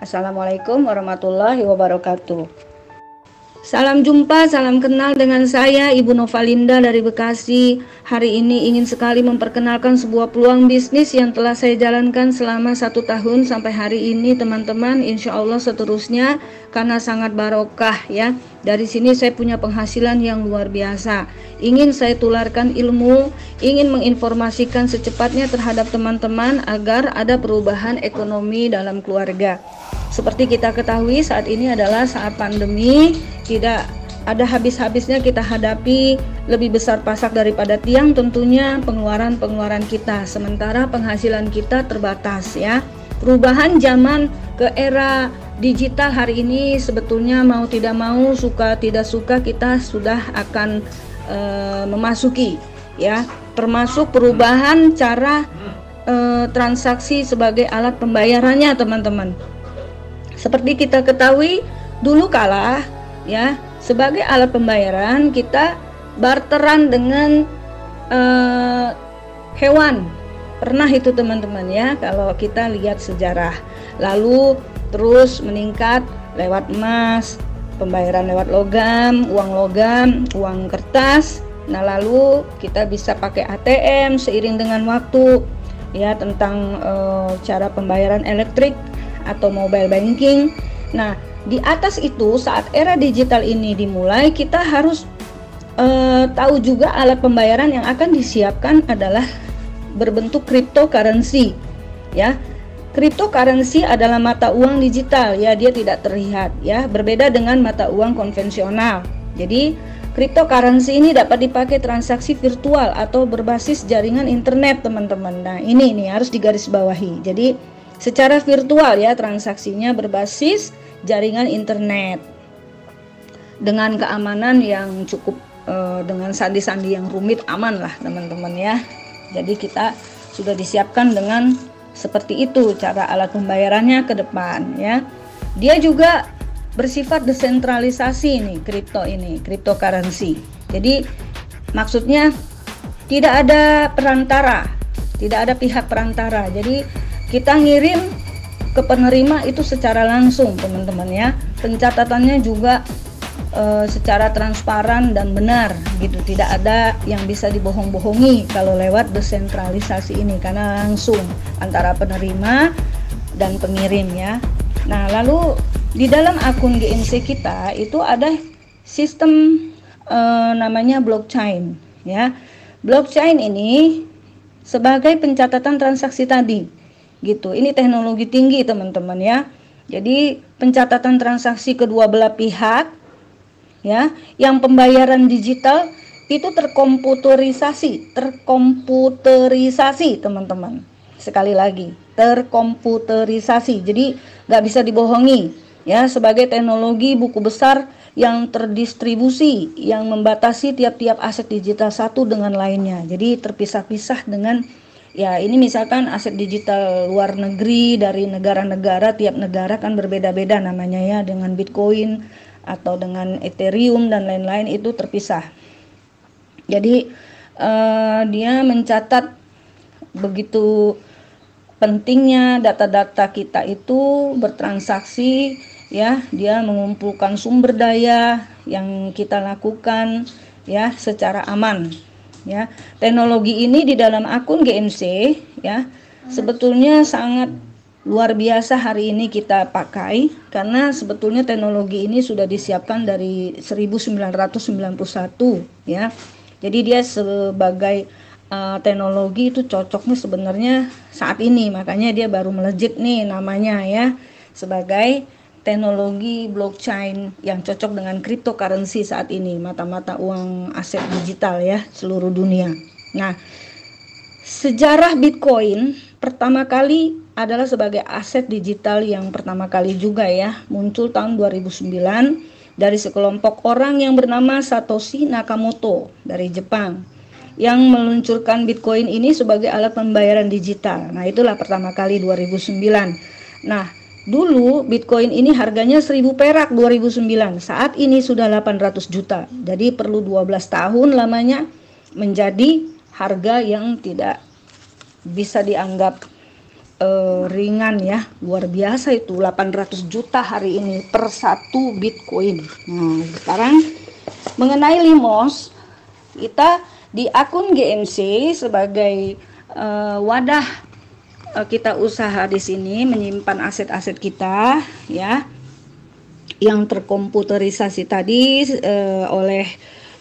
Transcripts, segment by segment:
Assalamualaikum warahmatullahi wabarakatuh. Salam jumpa, salam kenal dengan saya Ibu Novalinda dari Bekasi. Hari ini ingin sekali memperkenalkan sebuah peluang bisnis yang telah saya jalankan selama 1 tahun sampai hari ini teman-teman. Insya Allah seterusnya karena sangat barokah ya. Dari sini saya punya penghasilan yang luar biasa. Ingin saya tularkan ilmu, ingin menginformasikan secepatnya terhadap teman-teman agar ada perubahan ekonomi dalam keluarga. Seperti kita ketahui saat ini adalah saat pandemi, tidak ada habis-habisnya kita hadapi, lebih besar pasak daripada tiang tentunya pengeluaran-pengeluaran kita, sementara penghasilan kita terbatas ya. Perubahan zaman ke era digital hari ini sebetulnya mau tidak mau, suka tidak suka kita sudah akan memasuki ya, termasuk perubahan cara transaksi sebagai alat pembayarannya teman-teman. Seperti kita ketahui dulu kala ya, sebagai alat pembayaran kita barteran dengan hewan. Pernah itu teman-teman ya, kalau kita lihat sejarah. Lalu terus meningkat lewat emas, pembayaran lewat logam, uang kertas. Nah, lalu kita bisa pakai ATM seiring dengan waktu ya, tentang cara pembayaran elektrik atau mobile banking. Nah, di atas itu saat era digital ini dimulai, kita harus tahu juga alat pembayaran yang akan disiapkan adalah berbentuk cryptocurrency ya. Cryptocurrency adalah mata uang digital ya, dia tidak terlihat ya, berbeda dengan mata uang konvensional. Jadi cryptocurrency ini dapat dipakai transaksi virtual atau berbasis jaringan internet teman-teman. Nah, ini harus digarisbawahi. Jadi secara virtual ya, transaksinya berbasis jaringan internet dengan keamanan yang cukup, dengan sandi-sandi yang rumit, aman lah teman-teman ya. Jadi kita sudah disiapkan dengan seperti itu cara alat pembayarannya ke depan ya. Dia juga bersifat desentralisasi nih, cryptocurrency. Jadi maksudnya tidak ada perantara, tidak ada pihak perantara. Jadi kita ngirim ke penerima itu secara langsung teman-teman ya. Pencatatannya juga secara transparan dan benar gitu. Tidak ada yang bisa dibohong-bohongi kalau lewat desentralisasi ini, karena langsung antara penerima dan pengirim ya. Nah, lalu di dalam akun GNC kita itu ada sistem namanya blockchain ya. Blockchain ini sebagai pencatatan transaksi tadi gitu. Ini teknologi tinggi teman-teman ya. Jadi pencatatan transaksi kedua belah pihak ya, yang pembayaran digital itu terkomputerisasi teman-teman. Sekali lagi, terkomputerisasi. Jadi nggak bisa dibohongi ya, sebagai teknologi buku besar yang terdistribusi, yang membatasi tiap-tiap aset digital satu dengan lainnya. Jadi terpisah-pisah dengan ya, ini misalkan aset digital luar negeri dari negara-negara, tiap negara kan berbeda-beda namanya ya, dengan Bitcoin atau dengan Ethereum dan lain-lain itu terpisah. Jadi dia mencatat begitu pentingnya data-data kita itu bertransaksi ya, dia mengumpulkan sumber daya yang kita lakukan ya secara aman. Ya, teknologi ini di dalam akun GNC ya sebetulnya sangat luar biasa hari ini kita pakai, karena sebetulnya teknologi ini sudah disiapkan dari 1991 ya. Jadi dia sebagai teknologi itu cocoknya sebenarnya saat ini, makanya dia baru melejit nih namanya ya, sebagai teknologi blockchain yang cocok dengan cryptocurrency saat ini, mata-mata uang aset digital ya seluruh dunia. Nah, sejarah Bitcoin pertama kali adalah sebagai aset digital yang pertama kali juga ya, muncul tahun 2009 dari sekelompok orang yang bernama Satoshi Nakamoto dari Jepang yang meluncurkan Bitcoin ini sebagai alat pembayaran digital. Nah, itulah pertama kali 2009. Nah, dulu Bitcoin ini harganya 1000 perak 2009. Saat ini sudah 800 juta. Jadi perlu 12 tahun lamanya menjadi harga yang tidak bisa dianggap ringan ya, luar biasa itu 800 juta hari ini per satu Bitcoin. Nah, sekarang mengenai Limos, kita di akun GMC sebagai wadah kita usaha di sini menyimpan aset-aset kita ya, yang terkomputerisasi tadi oleh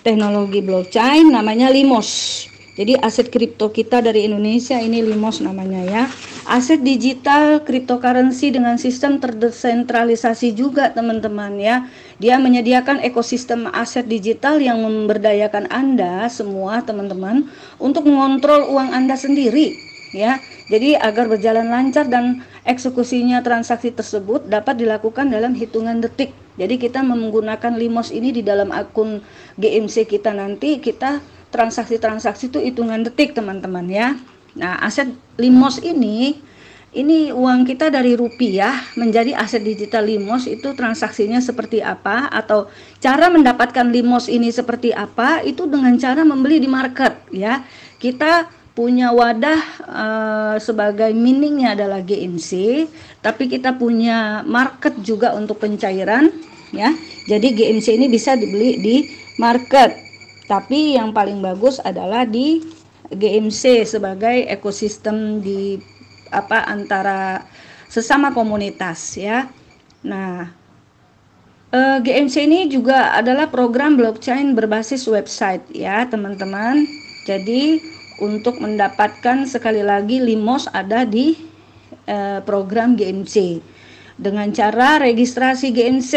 teknologi blockchain, namanya Limos. Jadi aset kripto kita dari Indonesia ini Limos namanya ya. Aset digital cryptocurrency dengan sistem terdesentralisasi juga teman-teman ya. Dia menyediakan ekosistem aset digital yang memberdayakan Anda semua teman-teman untuk mengontrol uang Anda sendiri ya. Jadi agar berjalan lancar dan eksekusinya transaksi tersebut dapat dilakukan dalam hitungan detik. Jadi kita menggunakan Limos ini di dalam akun GMC kita, nanti kita transaksi-transaksi itu hitungan detik teman-teman ya. Nah, aset Limos ini uang kita dari rupiah menjadi aset digital Limos, itu transaksinya seperti apa atau cara mendapatkan Limos ini seperti apa, itu dengan cara membeli di market ya. Kita punya wadah sebagai miningnya adalah GMC, tapi kita punya market juga untuk pencairan ya. Jadi GMC ini bisa dibeli di market. Tapi yang paling bagus adalah di GMC sebagai ekosistem di antara sesama komunitas ya. Nah, GMC ini juga adalah program blockchain berbasis website ya teman-teman. Jadi untuk mendapatkan sekali lagi Limos ada di program GMC dengan cara registrasi GMC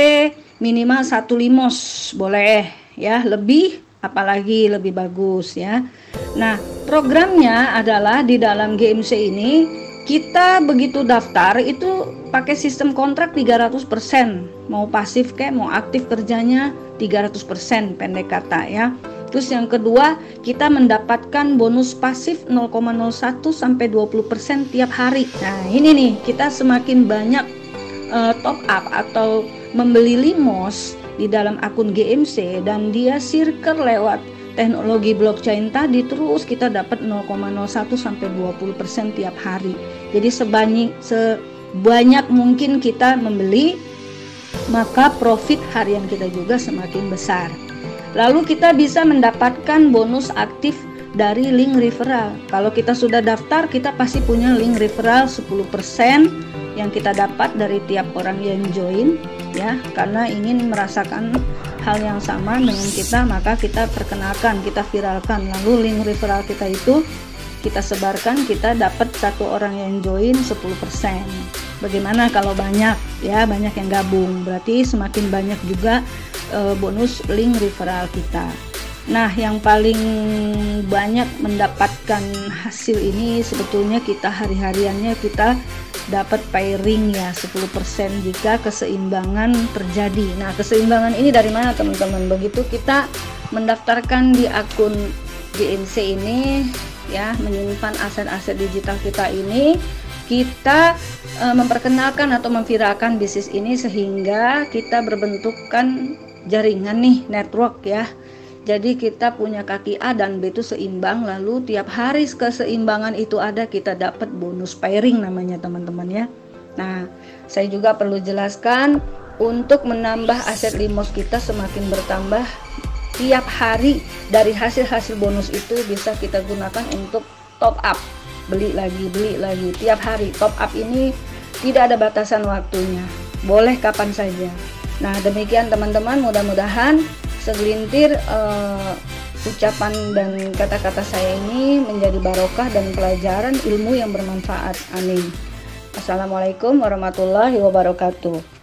minimal 1 Limos boleh ya, lebih apalagi lebih bagus ya. Nah, programnya adalah di dalam GMC ini kita begitu daftar itu pakai sistem kontrak 300%, mau pasif kayak mau aktif kerjanya 300% pendek kata ya. Terus yang kedua, kita mendapatkan bonus pasif 0,01 sampai 20% tiap hari. Nah, ini nih, kita semakin banyak top up atau membeli Limos di dalam akun GMC dan dia circle lewat teknologi blockchain tadi, terus kita dapat 0,01 sampai 20% tiap hari. Jadi sebanyak mungkin kita membeli, maka profit harian kita juga semakin besar. Lalu kita bisa mendapatkan bonus aktif dari link referral. Kalau kita sudah daftar, kita pasti punya link referral 10% yang kita dapat dari tiap orang yang join ya, karena ingin merasakan hal yang sama dengan kita, maka kita perkenalkan, kita viralkan, lalu link referral kita itu kita sebarkan, kita dapat satu orang yang join 10%. Bagaimana kalau banyak ya, banyak yang gabung, berarti semakin banyak juga bonus link referral kita. Nah, yang paling banyak mendapatkan hasil ini sebetulnya kita hari-hariannya kita dapat pairing ya 10% jika keseimbangan terjadi. Nah, keseimbangan ini dari mana teman-teman? Begitu kita mendaftarkan di akun GMC ini ya, menyimpan aset-aset digital kita ini, kita memperkenalkan atau memviralkan bisnis ini sehingga kita berbentukkan jaringan nih, network ya. Jadi kita punya kaki A dan B itu seimbang, lalu tiap hari keseimbangan itu ada, kita dapat bonus pairing namanya teman-teman ya. Nah, saya juga perlu jelaskan, untuk menambah aset Limos kita semakin bertambah tiap hari, dari hasil-hasil bonus itu bisa kita gunakan untuk top up, beli lagi tiap hari. Top up ini tidak ada batasan waktunya, boleh kapan saja. Nah, demikian teman-teman, mudah-mudahan segelintir ucapan dan kata-kata saya ini menjadi barokah dan pelajaran ilmu yang bermanfaat. Amin. Assalamualaikum warahmatullahi wabarakatuh.